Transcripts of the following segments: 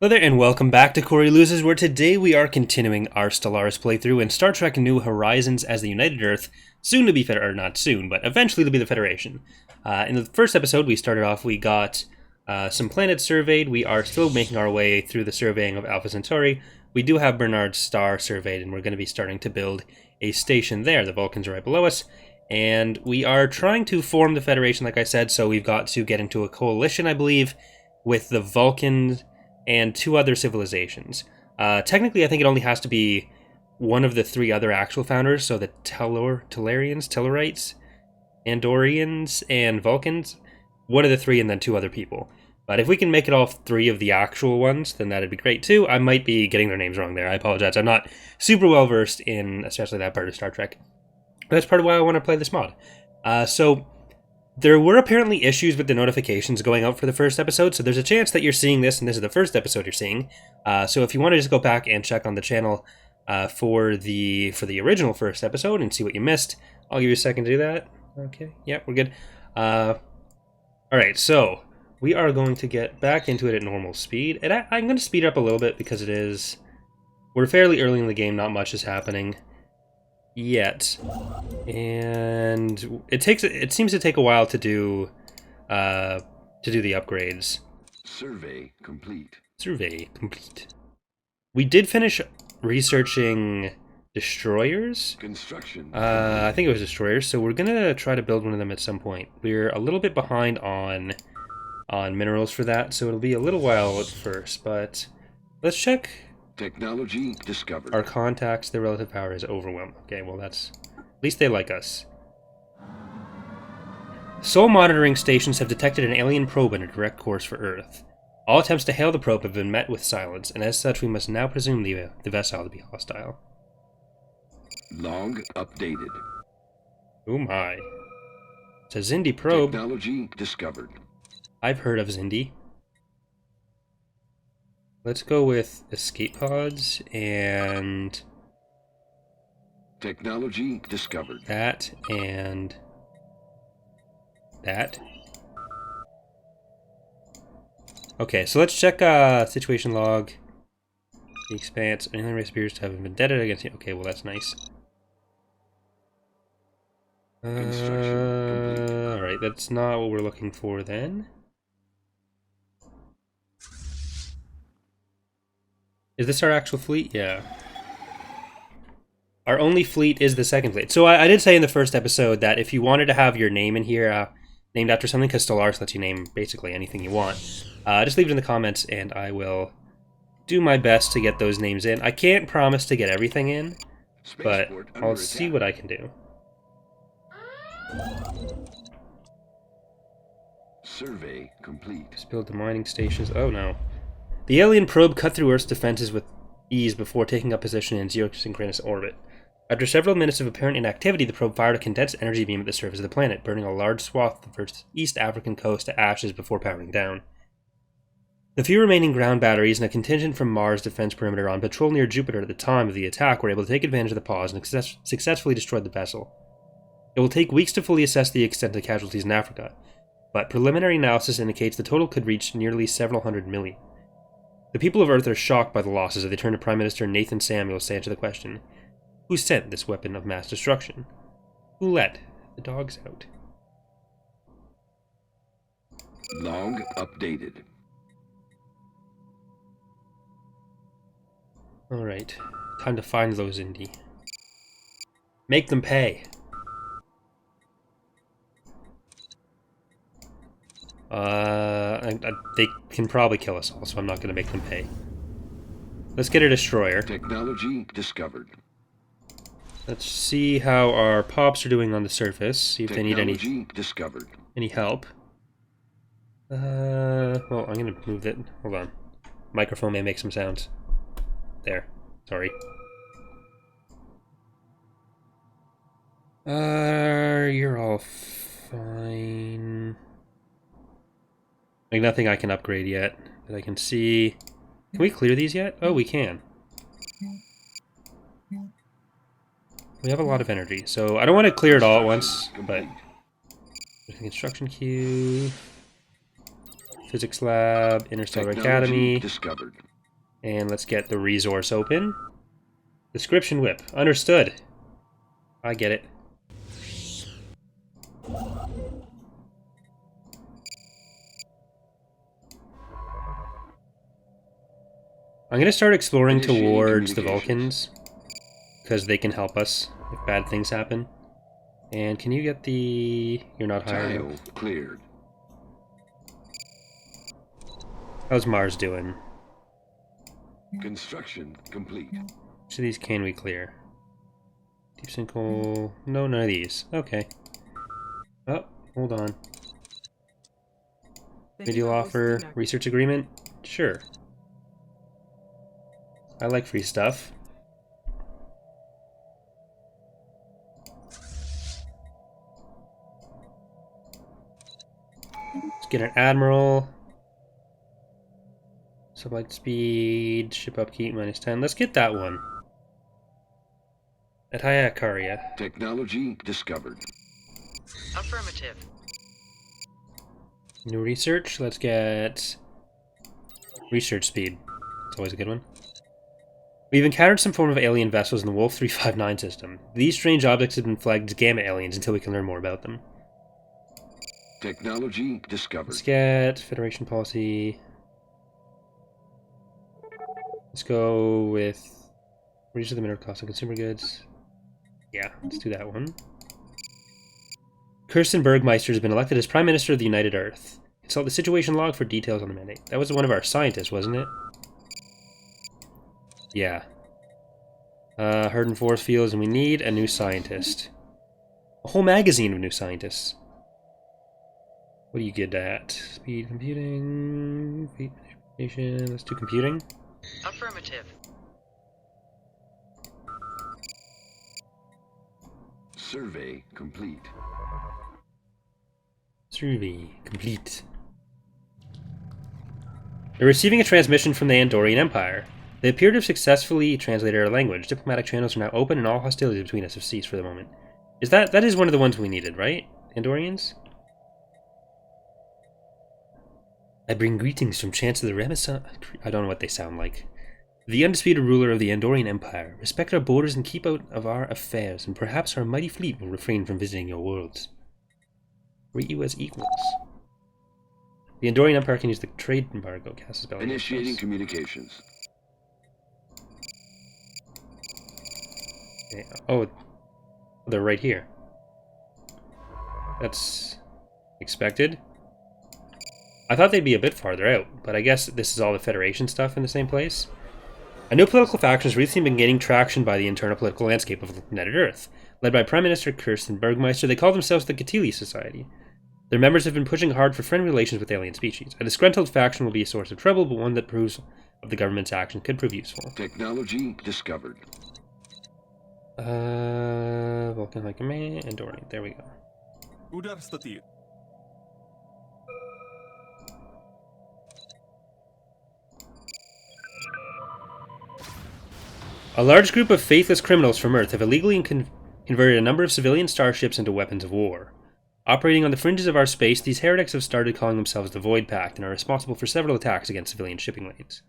Hello there, and welcome back to Corey Loses, where today we are continuing our Stellaris playthrough in Star Trek New Horizons as the United Earth, soon to be or not soon, but eventually to be the Federation. In the first episode, we started off, we got some planets surveyed. We are still making our way through the surveying of Alpha Centauri. We do have Bernard's star surveyed, and we're going to be starting to build a station there. The Vulcans are right below us, and we are trying to form the Federation, like I said, so we've got to get into a coalition, I believe, with the Vulcans and two other civilizations. Technically, I think it only has to be one of the three other actual founders, so the Tellarites, Andorians, and Vulcans. One of the three, and then two other people. But if we can make it all three of the actual ones, then that'd be great too. I might be getting their names wrong there. I apologize. I'm not super well versed in especially that part of Star Trek. But that's part of why I want to play this mod. So there were apparently issues with the notifications going out for the first episode, so there's a chance that you're seeing this, and this is the first episode you're seeing. So if you want to just go back and check on the channel for the original first episode and see what you missed, I'll give you a second to do that. Okay, yeah, we're good. Alright, so we are going to get back into it at normal speed, and I'm going to speed it up a little bit because we're fairly early in the game, not much is happening yet, and it seems to take a while to do the upgrades. Survey complete. Survey complete. We did finish researching destroyers. Construction. I think it was destroyers, so we're gonna try to build one of them at some point. We're a little bit behind on minerals for that, so it'll be a little while at first, but let's check. Technology discovered. Our contacts, their relative power is overwhelming. Okay, well at least they like us. Soul monitoring stations have detected an alien probe in a direct course for Earth. All attempts to hail the probe have been met with silence, and as such we must now presume the vessel to be hostile. Log updated. Oh my. It's a Xindi probe. Technology discovered. I've heard of Xindi. Let's go with escape pods and technology discovered. That and that. Okay, so let's check situation log. The expanse. Alien race appears to have been vendetta against you. Okay, well that's nice. Alright, that's not what we're looking for then. Is this our actual fleet? Yeah. Our only fleet is the second fleet. So I did say in the first episode that if you wanted to have your name in here named after something, because Stellaris lets you name basically anything you want, just leave it in the comments and I will do my best to get those names in. I can't promise to get everything in, but I'll see what I can do. Survey complete. Just build the mining stations. Oh no. The alien probe cut through Earth's defenses with ease before taking up position in geosynchronous orbit. After several minutes of apparent inactivity, the probe fired a condensed energy beam at the surface of the planet, burning a large swath of the East African coast to ashes before powering down. The few remaining ground batteries and a contingent from Mars' defense perimeter on patrol near Jupiter at the time of the attack were able to take advantage of the pause and successfully destroyed the vessel. It will take weeks to fully assess the extent of casualties in Africa, but preliminary analysis indicates the total could reach nearly several hundred million. The people of Earth are shocked by the losses as they turn to Prime Minister Nathan Samuels to answer the question, who sent this weapon of mass destruction? Who let the dogs out? Log updated. Alright, time to find those Xindi. Make them pay. They can probably kill us all, so I'm not going to make them pay. Let's get a destroyer. Technology discovered. Let's see how our pops are doing on the surface. See if they need any help. Well, I'm going to move it. Hold on. Microphone may make some sounds. There. Sorry. You're all fine. Like, nothing I can upgrade yet that I can see. Can we clear these yet? Oh, we can. We have a lot of energy, so I don't want to clear it all at once, but construction queue, physics lab, Interstellar Academy. Discovered. And let's get the resource open. Description whip. Understood. I get it. I'm going to start exploring towards the Vulcans, because they can help us if bad things happen. And can you get the... You're not hired. Tile cleared. How's Mars doing? Construction complete. Which of these can we clear? Deep sinkhole... No, none of these. Okay. Oh, hold on. Video offer, research agreement? Sure. I like free stuff. Let's get an admiral. Sublight speed, ship upkeep -10. Let's get that one. At Hayakaria. Technology discovered. Affirmative. New research. Let's get research speed. It's always a good one. We've encountered some form of alien vessels in the Wolf 359 system. These strange objects have been flagged as gamma aliens until we can learn more about them. Technology discovered. Let's get Federation policy. Let's go with reduce the minimum cost of consumer goods. Yeah, let's do that one. Kirsten Bergmeister has been elected as Prime Minister of the United Earth. Consult the situation log for details on the mandate. That was one of our scientists, wasn't it? Yeah. Herd and force fields, and we need a new scientist. A whole magazine of new scientists. What are you good at? Speed computing, feed manipulation. Let's do computing. Affirmative. Survey complete. Survey complete. They're receiving a transmission from the Andorian Empire. They appear to have successfully translated our language. Diplomatic channels are now open, and all hostilities between us have ceased for the moment. Is that is one of the ones we needed, right? Andorians? I bring greetings from Chancellor Renaissance. I don't know what they sound like. The undisputed ruler of the Andorian Empire. Respect our borders and keep out of our affairs, and perhaps our mighty fleet will refrain from visiting your worlds. Rate you as equals. The Andorian Empire can use the trade embargo. Cast a spell. Initiating communications. Okay. Oh, they're right here. That's expected. I thought they'd be a bit farther out, but I guess this is all the Federation stuff in the same place. A new political faction has recently been gaining traction by the internal political landscape of United Earth. Led by Prime Minister Kirsten Bergmeister, they call themselves the Katili Society. Their members have been pushing hard for friendly relations with alien species. A disgruntled faction will be a source of trouble, but one that proves of the government's action could prove useful. Technology discovered. Vulcan High Command, Andorian. There we go. Uдар статьи. A large group of faithless criminals from Earth have illegally converted a number of civilian starships into weapons of war. Operating on the fringes of our space, these heretics have started calling themselves the Void Pact and are responsible for several attacks against civilian shipping lanes.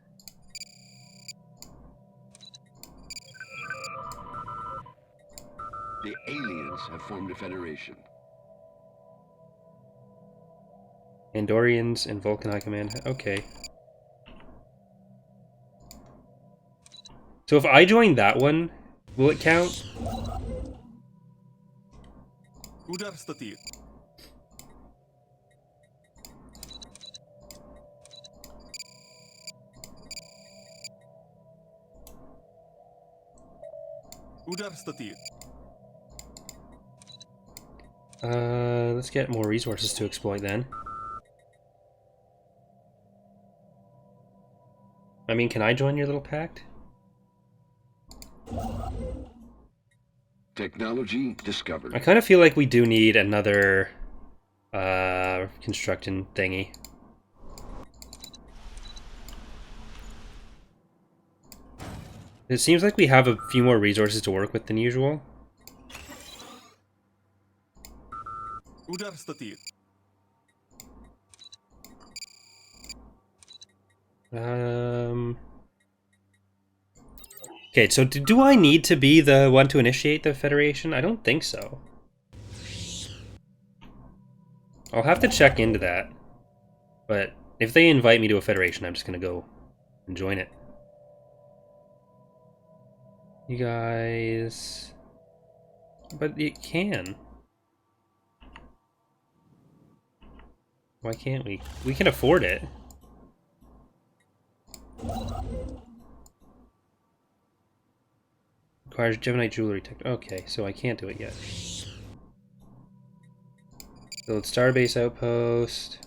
The aliens have formed a federation. Andorians and Vulcan High Command. Okay. So if I join that one, will it count? Удар статьи. Удар статьи. Let's get more resources to exploit then. I mean, can I join your little pact? Technology discovered. I kind of feel like we do need another constructing thingy. It seems like we have a few more resources to work with than usual. Удар статьи. Okay, so do I need to be the one to initiate the Federation? I don't think so. I'll have to check into that. But if they invite me to a Federation, I'm just gonna go and join it. You guys... But it can. Why can't we? We can afford it. Requires Gemini jewelry tech. Okay, so I can't do it yet. Build Starbase outpost.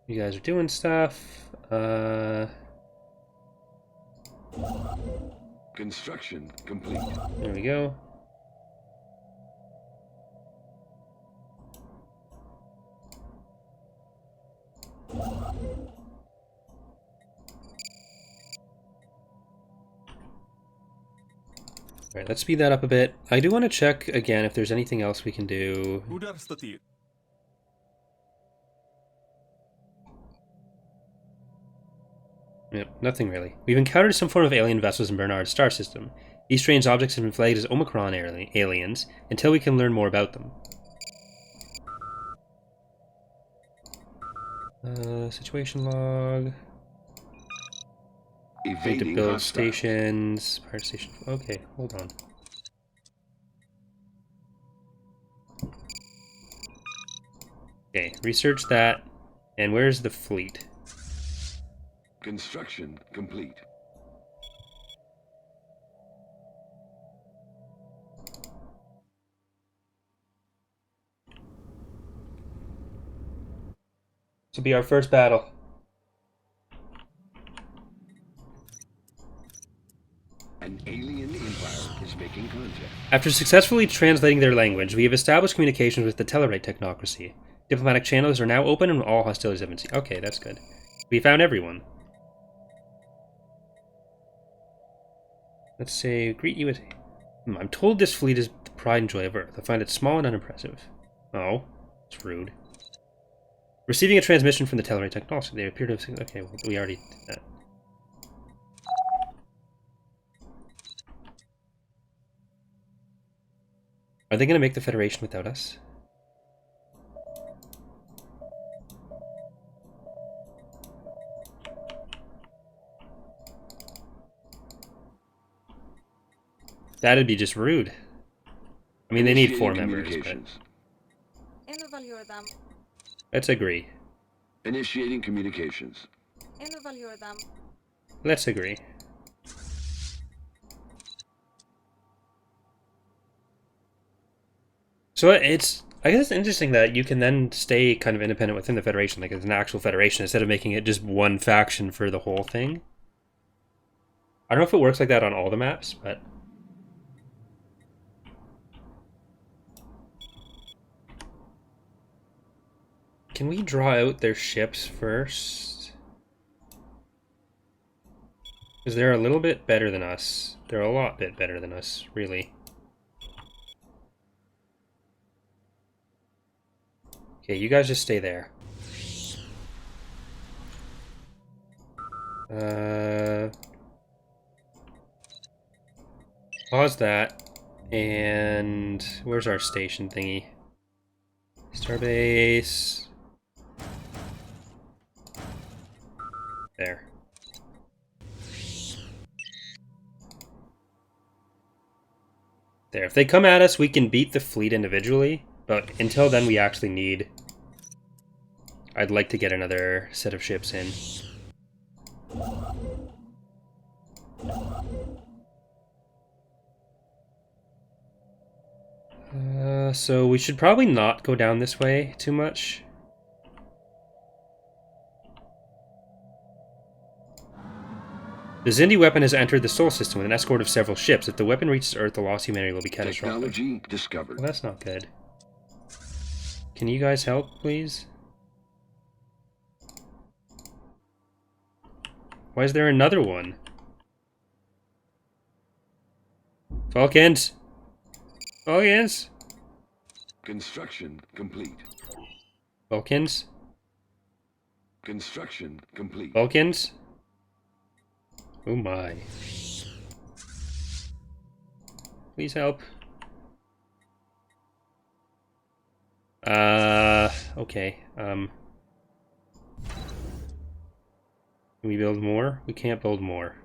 You guys are doing stuff. Construction complete. There we go. Alright, let's speed that up a bit. I do want to check again if there's anything else we can do. Udar setir. Yep, nothing really. We've encountered some form of alien vessels in Bernard's star system. These strange objects have been flagged as Omicron aliens until we can learn more about them. Situation log. Need to Evading build hostiles. stations. Pirate station. Okay, hold on. Okay, research that. And where's the fleet? Construction complete. This will be our first battle. An alien empire is making contact. After successfully translating their language, we have established communications with the Tellarite technocracy. Diplomatic channels are now open and all hostilities have been seen. Okay, that's good. We found everyone. Let's say, greet you with... I'm told this fleet is the pride and joy of Earth. I find it small and unimpressive. Oh, it's rude. Receiving a transmission from the Tellarite technology. They appear to have... Okay, well, we already did that. Are they going to make the Federation without us? That'd be just rude. I mean, they need 4 Initiating members, but communications. Evaluate them. let's agree. Initiating communications. Evaluate them. Let's agree. So it's, I guess it's interesting that you can then stay kind of independent within the Federation, like it's an actual Federation, instead of making it just one faction for the whole thing. I don't know if it works like that on all the maps, but... Can we draw out their ships first? Because they're a little bit better than us. They're a lot bit better than us, really. Okay, you guys just stay there. Pause that. And where's our station thingy? Starbase. There. There. If they come at us, we can beat the fleet individually, but until then we actually need... I'd like to get another set of ships in. So we should probably not go down this way too much. The Xindi weapon has entered the Sol system with an escort of several ships. If the weapon reaches Earth, the loss of humanity will be catastrophic. Technology discovered. Well, that's not good. Can you guys help, please? Why is there another one? Vulcans! Vulcans! Construction complete. Vulcans? Construction complete. Vulcans? Oh my. Please help. Okay. Can we build more? We can't build more.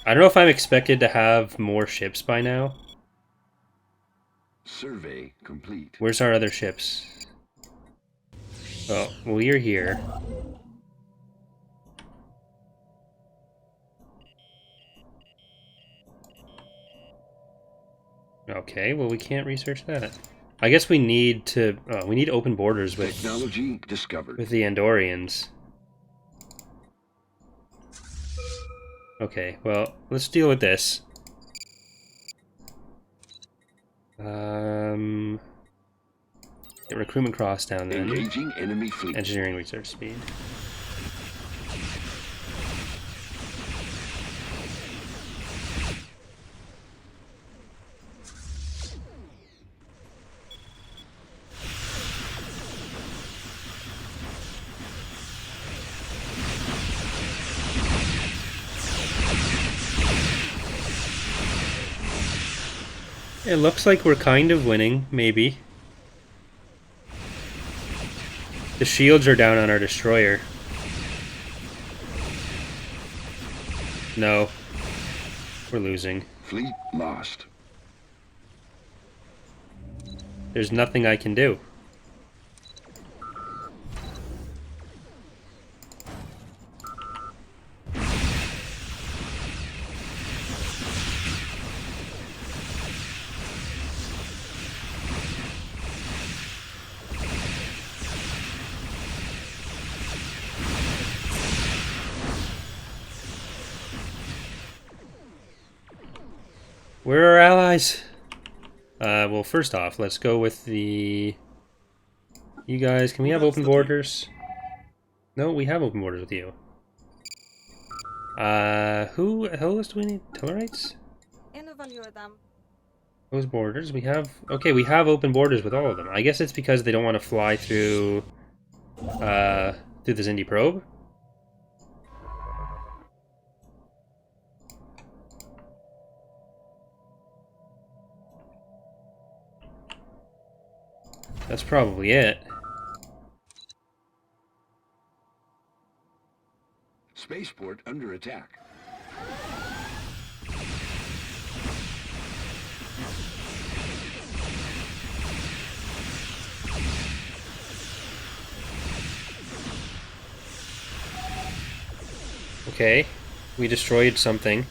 I don't know if I'm expected to have more ships by now. Survey complete. Where's our other ships? Oh, well, you're here. Okay, well, we can't research that. I guess we need to... we need open borders with... Technology discovered. With the Andorians. Okay, well, let's deal with this. Get recruitment cross down then. Engaging enemy fleet. Engineering research speed. It looks like we're kind of winning, maybe. The shields are down on our destroyer. No. We're losing. Fleet lost. There's nothing I can do. Where are our allies? Well, first off, let's go with the... You guys, can we have open borders? No, we have open borders with you. Who else do we need? Tellarites? Evaluate them. Those borders? We have... Okay, we have open borders with all of them. I guess it's because they don't want to fly through... through the Xindi probe? That's probably it. Spaceport under attack. Okay, we destroyed something.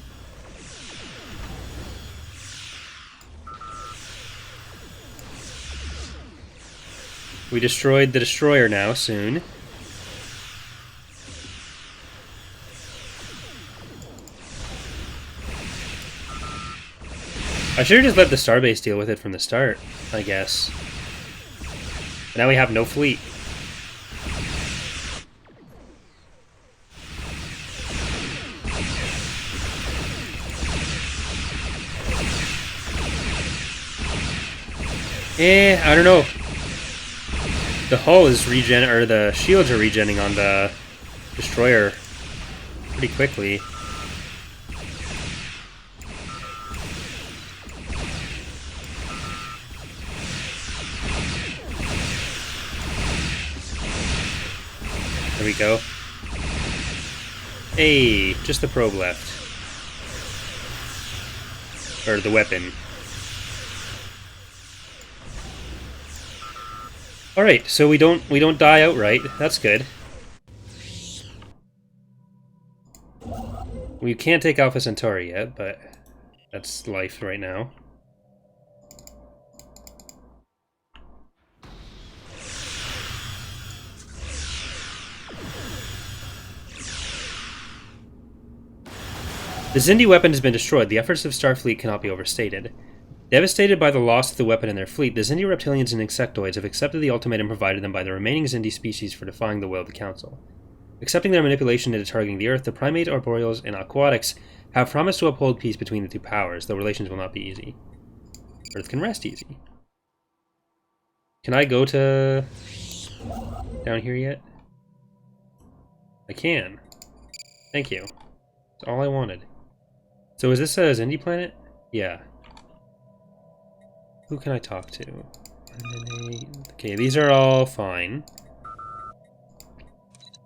We destroyed the destroyer now, soon. I should have just let the starbase deal with it from the start, I guess. Now we have no fleet. I don't know. The hull is or the shields are regenning on the destroyer pretty quickly. There we go. Hey, just the probe left. Or the weapon. Alright, so we don't die outright. That's good. We can't take Alpha Centauri yet, but that's life right now. The Xindi weapon has been destroyed. The efforts of Starfleet cannot be overstated. Devastated by the loss of the weapon and their fleet, the Xindi reptilians and insectoids have accepted the ultimatum provided them by the remaining Xindi species for defying the will of the Council. Accepting their manipulation into targeting the Earth, the primate, arboreals, and aquatics have promised to uphold peace between the two powers, though relations will not be easy. Earth can rest easy. Can I go to down here yet? I can. Thank you. That's all I wanted. So is this a Xindi planet? Yeah. Who can I talk to? Okay, these are all fine.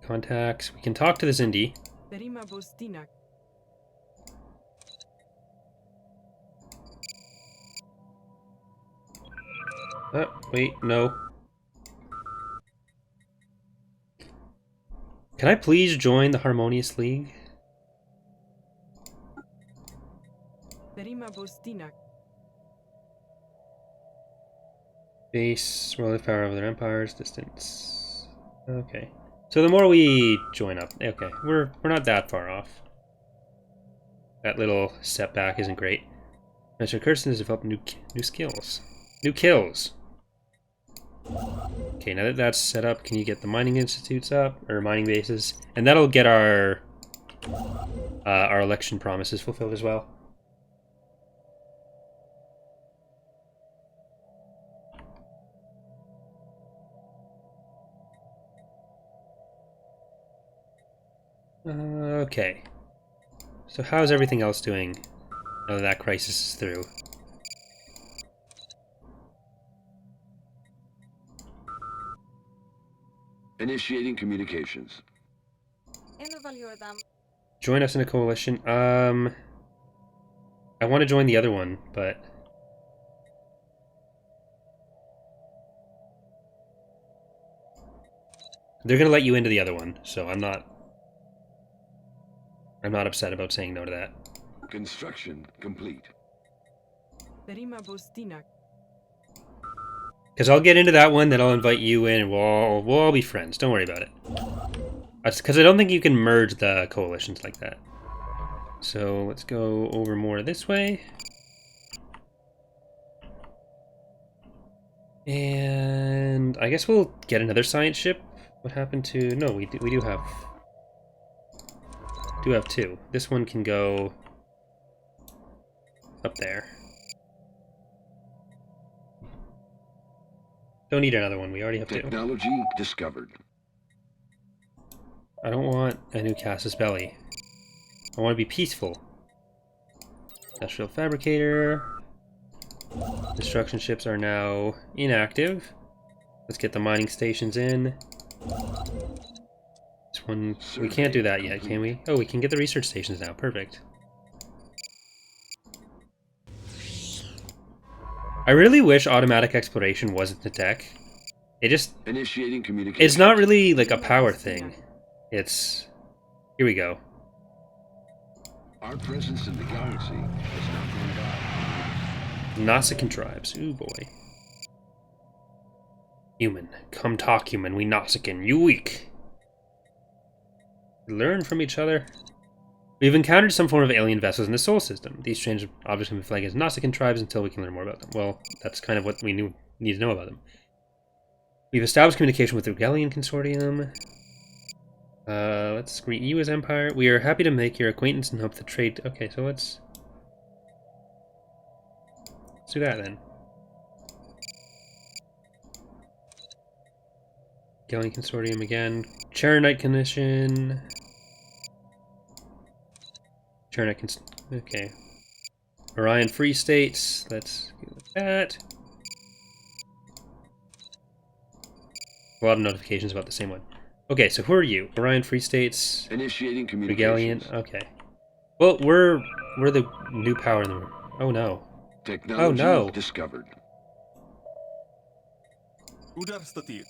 Contacts. We can talk to the Xindi. Berima Bostinak. Oh, wait, no. Can I please join the Harmonious League? Berima Bostinak. Base, relative power over their empires, distance. Okay. So the more we join up, okay, we're not that far off. That little setback isn't great. Mr. Kirsten has developed new skills. New kills! Okay, now that that's set up, can you get the mining institutes up, or mining bases? And that'll get our election promises fulfilled as well. Okay. So how's everything else doing now that that crisis is through? Initiating communications. Evaluate them. Join us in a coalition. I want to join the other one, but they're gonna let you into the other one, so I'm not upset about saying no to that. Construction complete. Berima Bostinak. Because I'll get into that one, then I'll invite you in, and we'll all be friends. Don't worry about it. Because I don't think you can merge the coalitions like that. So let's go over more this way. And I guess we'll get another science ship. What happened to... No, we do have two. This one can go up there. Don't need another one. We already have two. Technology discovered. I don't want a new Casus Belli. I want to be peaceful. Industrial fabricator. Destruction ships are now inactive. Let's get the mining stations in. This one, we can't do that yet, can we? Oh, we can get the research stations now. Perfect. I really wish automatic exploration wasn't the tech. It just... Initiating communication. It's not really like a power thing. It's... Here we go. Our presence in the galaxy has not gone by. Nausicaan tribes. Ooh boy. Human. Come talk, human. We Nausicaan. You weak. Learn from each other. We've encountered some form of alien vessels in the Sol system. These strange objects have been flagged as Nausicaan tribes until we can learn more about them. Well, that's kind of what we need to know about them. We've established communication with the Gallian Consortium. Let's greet you as Empire. We are happy to make your acquaintance and hope the trade... Okay, so let's do that then. Gallian Consortium again. Charonite Commission. Okay. Orion Free States. Let's go with that. A lot of notifications about the same one. Okay, so who are you? Orion Free States. Initiating communications. Regalian. Okay. Well, we're the new power in the room. Oh no. Technology discovered. Udar Statir.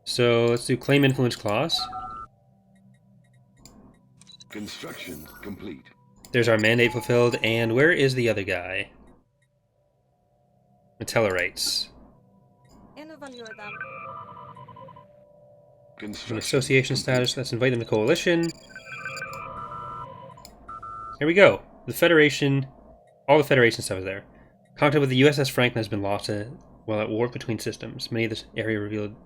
So let's do claim influence clause. Construction complete. There's our mandate fulfilled, and where is the other guy? Metellarites. Evaluate them. An association status. Let's invite them to coalition. Here we go. The Federation. All the Federation stuff is there. Contact with the USS Franklin has been lost while at war between systems. Many of this area revealed,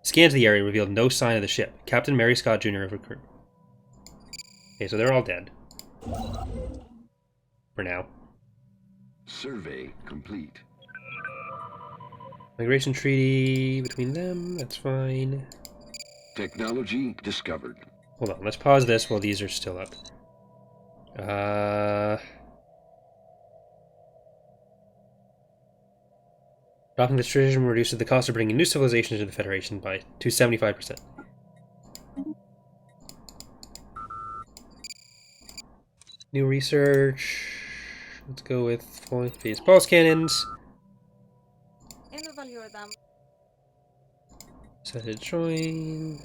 scans of the area revealed no sign of the ship. Captain Mary Scott Jr. of recruit. Okay, so they're all dead. For now. Survey complete. Migration treaty between them, that's fine. Technology discovered. Hold on, let's pause this while these are still up. Adopting this tradition reduces the cost of bringing new civilizations to the Federation to 75%. New research. Let's go with phase pulse cannons. Evaluate Set it join.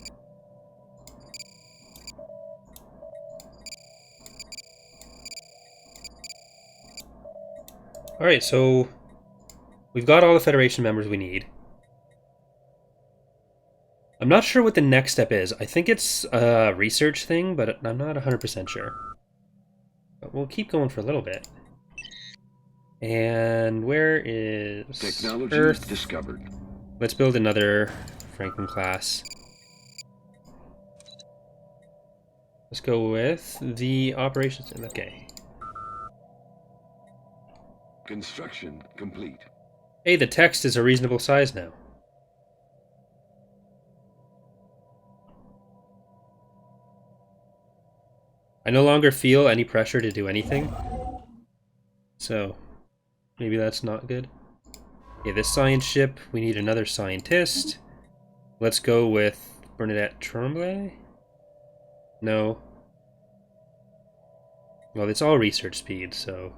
Alright, so we've got all the Federation members we need. I'm not sure what the next step is. I think it's a research thing, but I'm not 100% sure. But we'll keep going for a little bit. And where is Technology Earth? discovered. Let's build another Franklin class. Let's go with the operations. Okay. Construction complete. Hey, the text is a reasonable size now. I no longer feel any pressure to do anything. So, maybe that's not good. Okay, this science ship, we need another scientist. Let's go with Bernadette Tremblay? No. Well, it's all research speed, so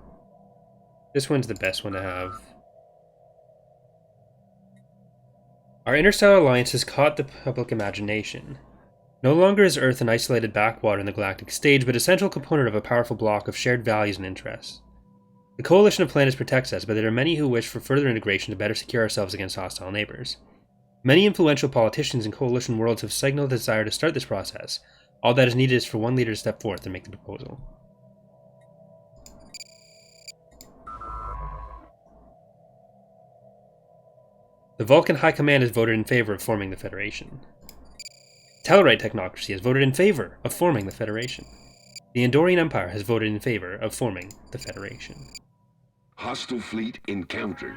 this one's the best one to have. Our interstellar alliance has caught the public imagination. No longer is Earth an isolated backwater in the galactic stage, but a central component of a powerful block of shared values and interests. The coalition of planets protects us, but there are many who wish for further integration to better secure ourselves against hostile neighbors. Many influential politicians in coalition worlds have signaled a desire to start this process. All that is needed is for one leader to step forth and make the proposal. The Vulcan High Command has voted in favor of forming the Federation. Tellarite technocracy has voted in favor of forming the Federation. The Andorian Empire has voted in favor of forming the Federation. Hostile fleet encountered.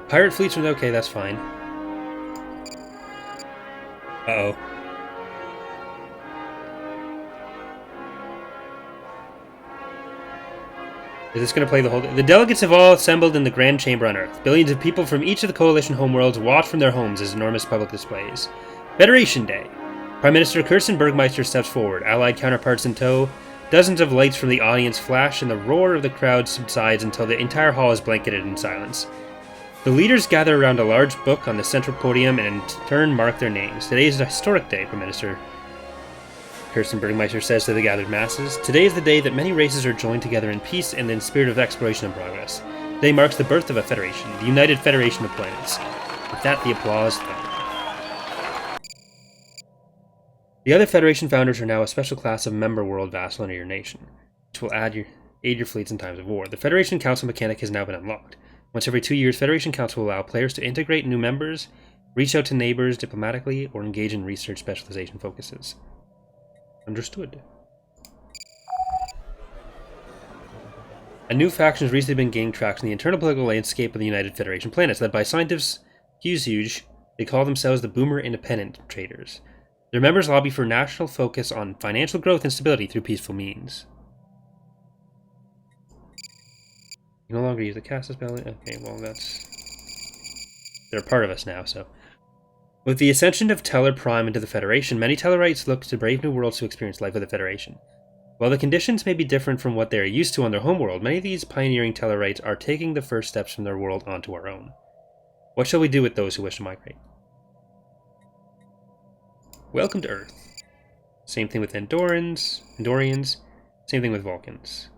Pirate fleets are okay, that's fine. Uh-oh. Is this going to play the whole... The delegates have all assembled in the Grand Chamber on Earth. Billions of people from each of the Coalition homeworlds watch from their homes as enormous public displays. Federation Day. Prime Minister Kirsten Bergmeister steps forward, allied counterparts in tow. Dozens of lights from the audience flash and the roar of the crowd subsides until the entire hall is blanketed in silence. The leaders gather around a large book on the central podium and in turn mark their names. Today is a historic day, Prime Minister Kirsten Bergmeister says to the gathered masses. Today is the day that many races are joined together in peace and in spirit of exploration and progress. Today marks the birth of a federation, the United Federation of Planets. With that, the applause thundered. The other Federation founders are now a special class of member world vassal under your nation, which will aid your fleets in times of war. The Federation Council mechanic has now been unlocked. Once every 2 years, Federation Council will allow players to integrate new members, reach out to neighbors diplomatically, or engage in research specialization focuses. Understood. A new faction has recently been gaining traction in the internal political landscape of the United Federation planets, led by scientists huge. They call themselves the Boomer Independent Traders. Their members lobby for national focus on financial growth and stability through peaceful means. You no longer use the cast spell. Okay, well that's... They're a part of us now, so... With the ascension of Tellar Prime into the Federation, many Tellarites look to brave new worlds to experience life with the Federation. While the conditions may be different from what they are used to on their homeworld, many of these pioneering Tellarites are taking the first steps from their world onto our own. What shall we do with those who wish to migrate? Welcome to Earth. Same thing with Andorians. Same thing with Vulcans.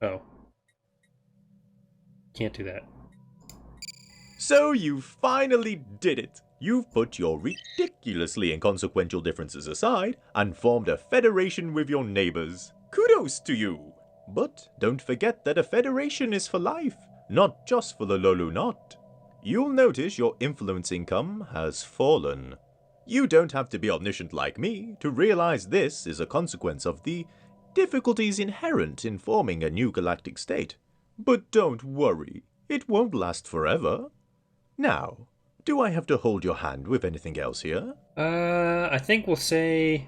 Oh. Can't do that. So you finally did it! You've put your ridiculously inconsequential differences aside and formed a federation with your neighbors. Kudos to you! But don't forget that a federation is for life, not just for the Lolunot. You'll notice your influence income has fallen. You don't have to be omniscient like me to realize this is a consequence of the difficulties inherent in forming a new galactic state. But don't worry, it won't last forever. Now, do I have to hold your hand with anything else here? I think we'll say...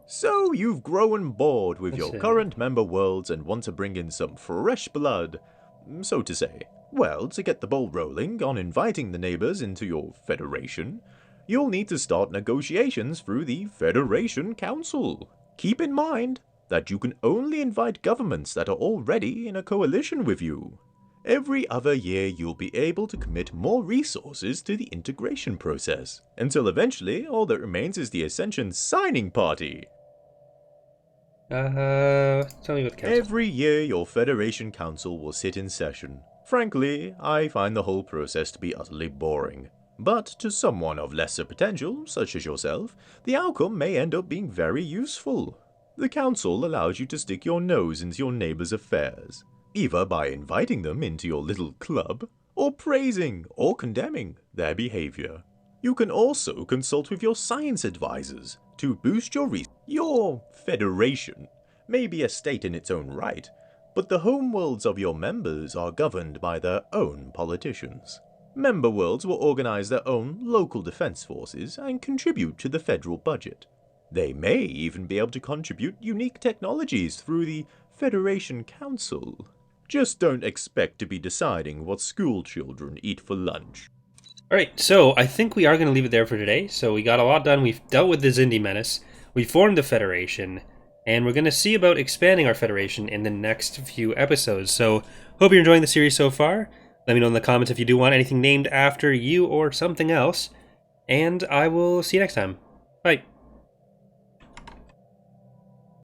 So you've grown bored with Let's your see. current member worlds and want to bring in some fresh blood, so to say. Well, to get the ball rolling on inviting the neighbors into your Federation, you'll need to start negotiations through the Federation Council. Keep in mind that you can only invite governments that are already in a coalition with you. Every other year you'll be able to commit more resources to the integration process, until eventually all that remains is the Ascension signing party. Tell me what the council. Every year your Federation Council will sit in session. Frankly, I find the whole process to be utterly boring. But to someone of lesser potential, such as yourself, the outcome may end up being very useful. The Council allows you to stick your nose into your neighbors' affairs, either by inviting them into your little club, or praising or condemning their behavior. You can also consult with your science advisors to boost your Your Federation may be a state in its own right, but the homeworlds of your members are governed by their own politicians. Member worlds will organize their own local defense forces and contribute to the federal budget. They may even be able to contribute unique technologies through the Federation Council. Just don't expect to be deciding what school children eat for lunch. Alright, so I think we are going to leave it there for today. So we got a lot done. We've dealt with the Xindi menace. We formed the Federation. And we're going to see about expanding our Federation in the next few episodes. So hope you're enjoying the series so far. Let me know in the comments if you do want anything named after you or something else. And I will see you next time. Bye.